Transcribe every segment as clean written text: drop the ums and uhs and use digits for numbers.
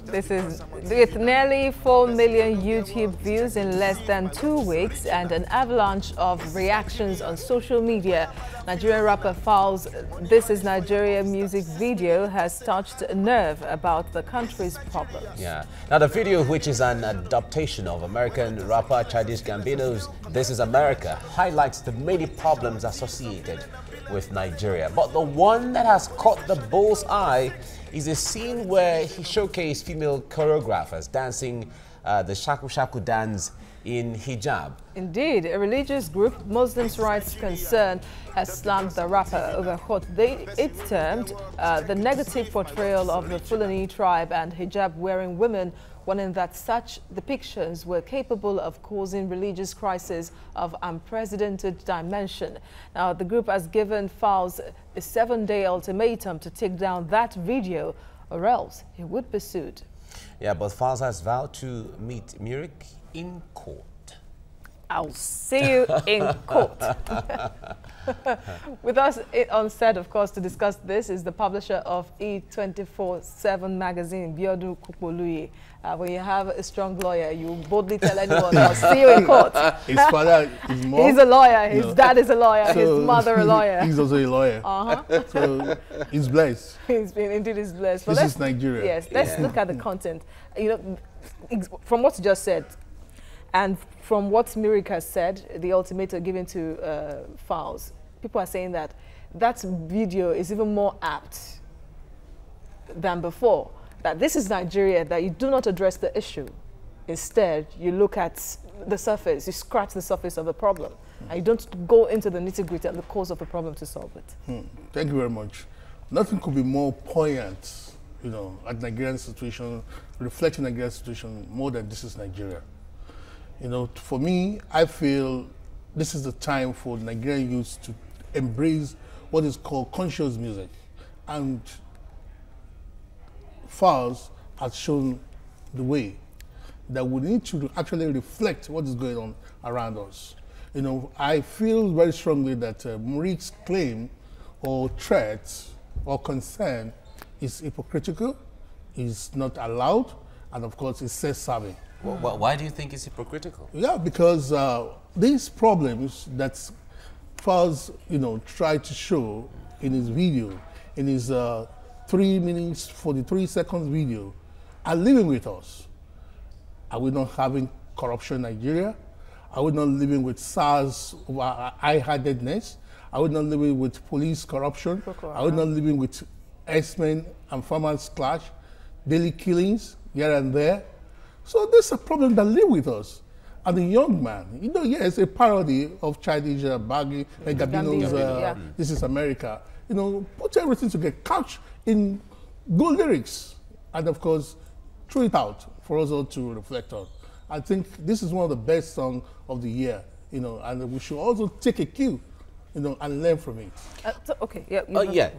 This is with nearly 4 million YouTube views in less than 2 weeks and an avalanche of reactions on social media. Nigerian rapper Falz, "This is Nigeria" music video has touched a nerve about the country's problems. Yeah. Now the video, which is an adaptation of American rapper Childish Gambino's "This is America," highlights the many problems associated with Nigeria. But the one that has caught the bull's eye is a scene where he showcased female choreographers dancing the shaku shaku dance in hijab. Indeed, a religious group, Muslims' rights concern, has slammed the rapper over what it termed the negative portrayal of the Fulani tribe and hijab-wearing women, warning that such depictions were capable of causing religious crisis of unprecedented dimension. Now, the group has given Falz a 7-day ultimatum to take down that video, or else he would be sued. Yeah, but Falz has vowed to meet Murik in court. I'll see you in court. With us on set, of course, to discuss this is the publisher of E24/7 magazine, Biodun Kupoluyi. When you have a strong lawyer, you boldly tell anyone, I'll see you in court. His father is mom. He's a lawyer, his dad is a lawyer, so his mother a lawyer. He's also a lawyer. So he's blessed. Indeed he's blessed. This is Nigeria. Yes, let's look at the content. You know, from what you just said, and from what Murik has said, the ultimatum given to Falz, people are saying that that video is even more apt than before. That this is Nigeria, that you do not address the issue. Instead, you look at the surface, you scratch the surface of the problem, and you don't go into the nitty-gritty and the cause of the problem to solve it. Thank you very much. Nothing could be more poignant, you know, at Nigerian situation, reflecting Nigerian situation more than "This is Nigeria." You know, for me, I feel this is the time for Nigerian youth to embrace what is called conscious music. And Falz has shown the way that we need to actually reflect what is going on around us. You know, I feel very strongly that Murik's claim or threat or concern is hypocritical, is not allowed, and of course is self-serving. Well, why do you think it's hypocritical? Yeah, because these problems that Falz, you know, tried to show in his video, in his 3 minutes, 43 seconds video, are living with us. Are we not having corruption in Nigeria? Are we not living with SARS high-handedness? Are we not living with police corruption? Are we not living with herdsmen and farmers clash, daily killings here and there? So there's a problem that live with us. And the young man, you know, yes, a parody of Childish Gambino's "This is America." You know, put everything together, couch in good lyrics, and of course, throw it out for us all to reflect on. I think this is one of the best songs of the year, you know, and we should also take a cue, you know, and learn from it. Okay, yeah.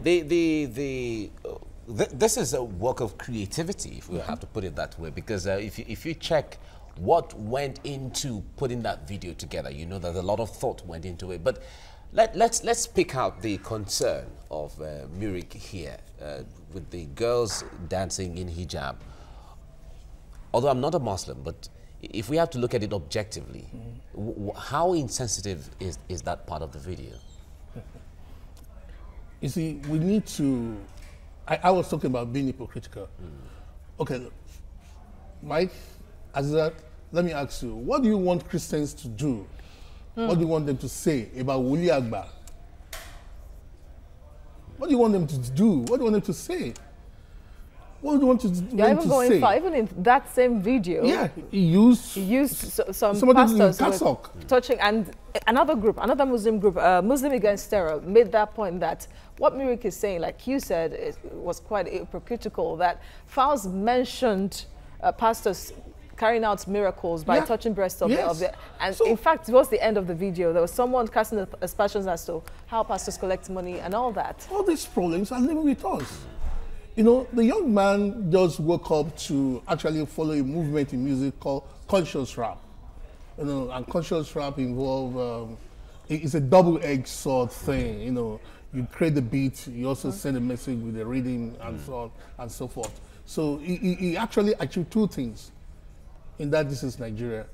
This is a work of creativity, if we have to put it that way, because if you check what went into putting that video together, you know that a lot of thought went into it. But let's pick out the concern of Murik here with the girls dancing in hijab. Although I'm not a Muslim, but if we have to look at it objectively, how insensitive is that part of the video? You see, we need to... I was talking about being hypocritical. Okay, Mike, Azizat, let me ask you, what do you want Christians to do? What do you want them to say about Wuli Agba? What do you want them to do? What do you want them to say? What do you want to say? Even going far, even in that same video, yeah, he used some pastors touching, and another group, another Muslim group, Muslim Against Terror, made that point that what Murik is saying, like you said, it was quite hypocritical, that Falz mentioned pastors carrying out miracles by touching breasts of the and so, in fact, towards the end of the video, there was someone casting aspersions as to how pastors collect money and all that. All these problems are living with us. You know, the young man just woke up to actually follow a movement in music called conscious rap. You know, and conscious rap involves, it's a double-edged sword thing, you know. you create the beat, you also send a message with the reading and so on and so forth. So he actually achieved two things in that this is Nigeria.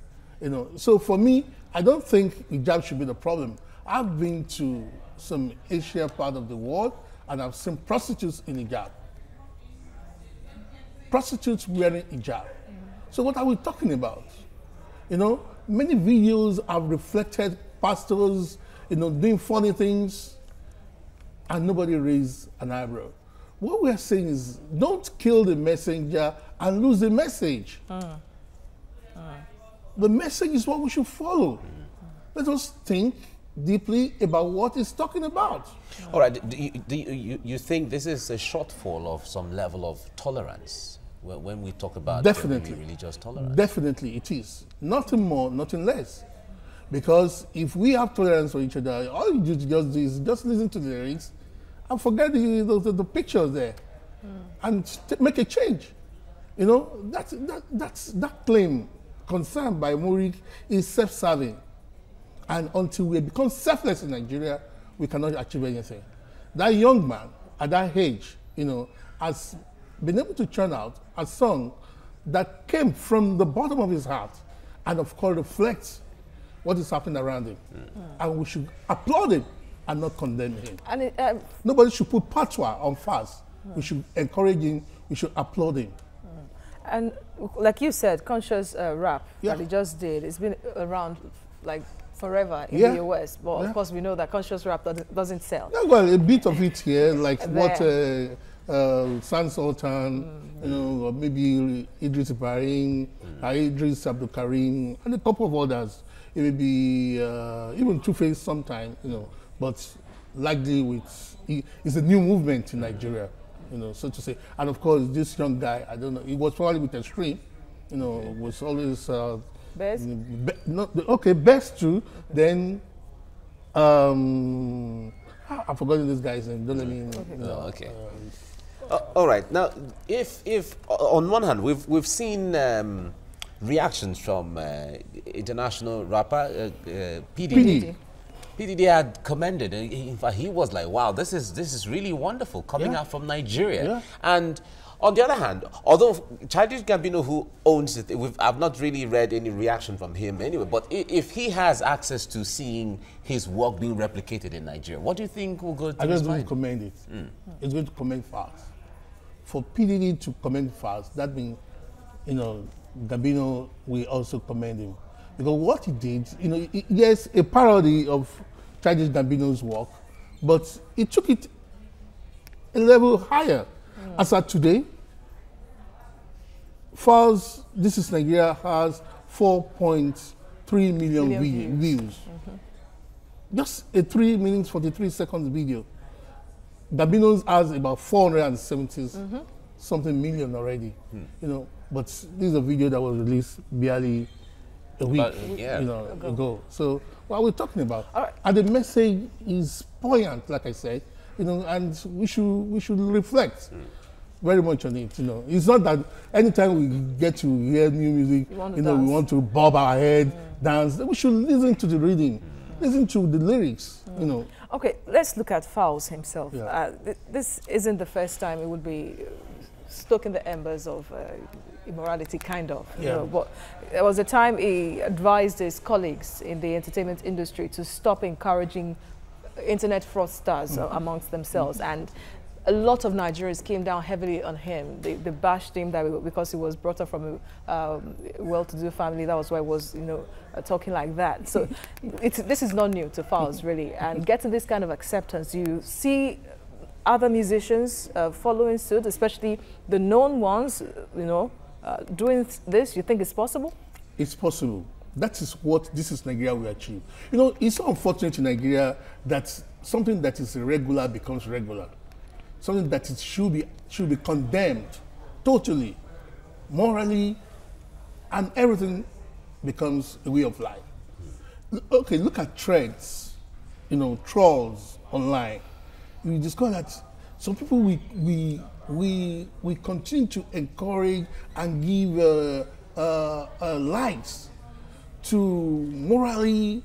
You know, so for me, I don't think hijab should be the problem. I've been to some Asia part of the world and I've seen prostitutes in hijab. Prostitutes wearing hijab. So what are we talking about? You know, many videos have reflected pastors, you know, doing funny things and nobody raised an eyebrow. What we are saying is don't kill the messenger and lose the message. The message is what we should follow. Let us think deeply about what it's talking about. All right, do you think this is a shortfall of some level of tolerance when we talk about Definitely. religious tolerance? Definitely it is. Nothing more, nothing less. Because if we have tolerance for each other, all you just do is just listen to the lyrics and forget the pictures there and make a change. You know, that claim concerned by Murik is self-serving. And until we become selfless in Nigeria, we cannot achieve anything. That young man at that age, you know, has been able to churn out a song that came from the bottom of his heart and of course reflects what is happening around him. And we should applaud him and not condemn him. And nobody should put patwa on Falz. We should encourage him, we should applaud him. And like you said, conscious rap that he just did, it's been around like forever in the US. But of course we know that conscious rap doesn't sell. Yeah, well, a bit of it here, like what San Sultan, you know, or maybe Idris Ibrahim, Idris Abdul Karim, and a couple of others. It may be even Two-Face sometime, you know, but likely with, it's a new movement in Nigeria, you know, so to say. And of course, this young guy, I don't know, he was probably with Extreme, you know, was always... Best? Best too. Then, I've forgotten this guy's name, don't let me... all right, now, if on one hand, we've seen reactions from international rapper PDD. PDD had commended, in fact, he was like, wow, this is really wonderful coming out from Nigeria. And on the other hand, although Childish Gambino, who owns it, I've not really read any reaction from him anyway, but if he has access to seeing his work being replicated in Nigeria, what do you think will go to I his just mind? going to commend it. It's going to commend Falz. For PDD to commend Falz, that means, you know, Gambino will also commend him. Because what he did, you know, yes, a parody of Childish Gambino's work, but he took it a level higher. As of today, Falz, This Is Nigeria, has 4.3 million views. Just a 3 minutes, 43 seconds video. Gambino's has about 470 something million already. You know, but this is a video that was released barely a week ago. So what are we talking about? And the message is poignant, like I said, you know, and we should reflect very much on it. You know, it's not that anytime we get to hear new music, we want to bob our head, dance. We should listen to the reading, listen to the lyrics. You know. Okay, let's look at Falz himself. This isn't the first time it would be stoking the embers of immorality, kind of. You know, but there was a time he advised his colleagues in the entertainment industry to stop encouraging internet fraudsters amongst themselves, and a lot of Nigerians came down heavily on him. They bashed him because he was brought up from a well-to-do family. That was why he was, you know, talking like that. So this is not new to Falz, really. And getting this kind of acceptance, you see other musicians following suit, especially the known ones, you know, doing this. You think it's possible? It's possible. That is what This Is Nigeria will achieve. You know, it's so unfortunate in Nigeria that something that is irregular becomes regular. Something that should be condemned totally, morally, and everything becomes a way of life. Okay, look at trends, you know, trolls online. You discover that some people we continue to encourage and give likes to morally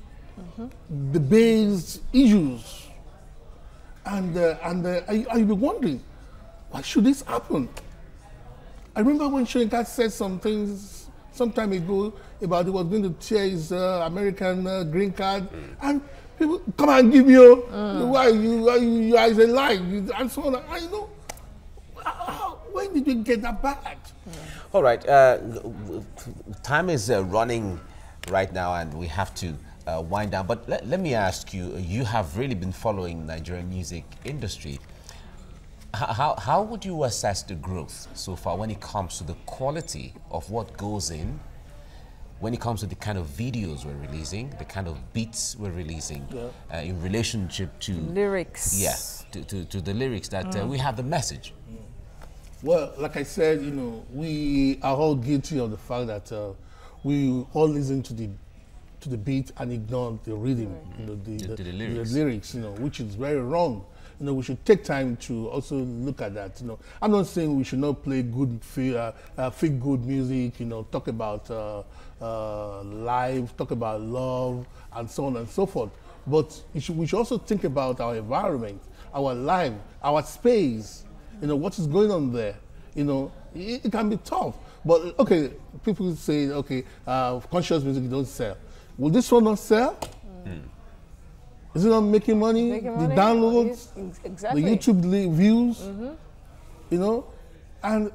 based issues. and I'll be wondering, why should this happen? I remember when Shoyinka said some things some time ago about he was going to tear his American green card, and people come and give you, why you are a lie, and so on. I know. When did you get that back? All right, time is running right now, and we have to wind down. But let me ask you: you have really been following Nigerian music industry. How would you assess the growth so far when it comes to the quality of what goes in, when it comes to the kind of videos we're releasing, the kind of beats we're releasing, in relationship to lyrics? Yeah, to the lyrics that we have the message. Well, like I said, you know, we are all guilty of the fact that we all listen to the beat and ignore the rhythm, you know, the lyrics, you know, which is very wrong. You know, we should take time to also look at that. You know, I'm not saying we should not play good, feel good music. You know, talk about life, talk about love, and so on and so forth. But we should also think about our environment, our life, our space. You know, what is going on there. You know, it can be tough. But okay, people say, okay, conscious music don't sell. Will this one not sell? Is it not making money? The downloads, exactly. the YouTube views, you know, and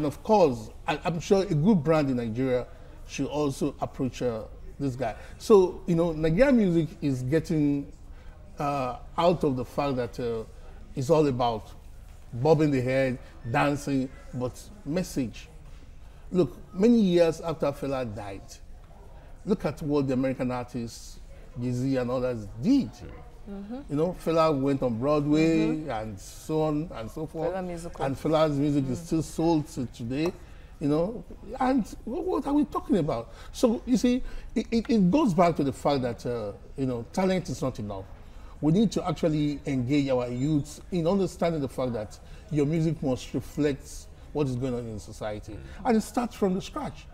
of course, I'm sure a good brand in Nigeria should also approach this guy. So, you know, Nigerian music is getting out of the fact that it's all about bobbing the head, dancing, but message. Look, many years after Fela died, look at what the American artists, Jay-Z and others did. You know, Fela went on Broadway and so on and so forth. And Fela's music is still sold to today, you know. And what are we talking about? So, you see, it goes back to the fact that, you know, talent is not enough. We need to actually engage our youths in understanding the fact that your music must reflect what is going on in society. And it starts from the scratch.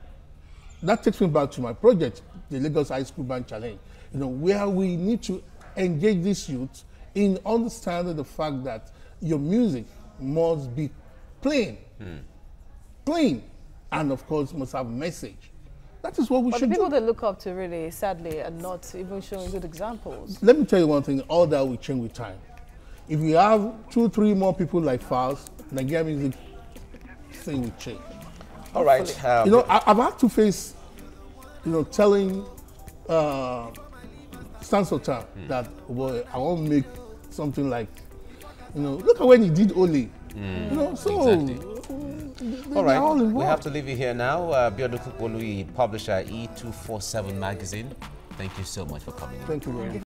That takes me back to my project, the Lagos High School Band Challenge, you know, where we need to engage these youths in understanding the fact that your music must be plain, and of course must have message. That is what we should do. But the people that look up to really, sadly, are not even showing good examples. Let me tell you one thing, all that will change with time. If we have 2, 3 more people like Falz, Nigerian music thing will change. All right. You know, I've had to face, you know, telling Stan Sota that, well, I want to make something like, you know, look at when he did Oli. You know, so exactly. All right, we have to leave you here now. Biodun Kukolu, publisher E247 magazine. Thank you so much for coming. Thank you very much.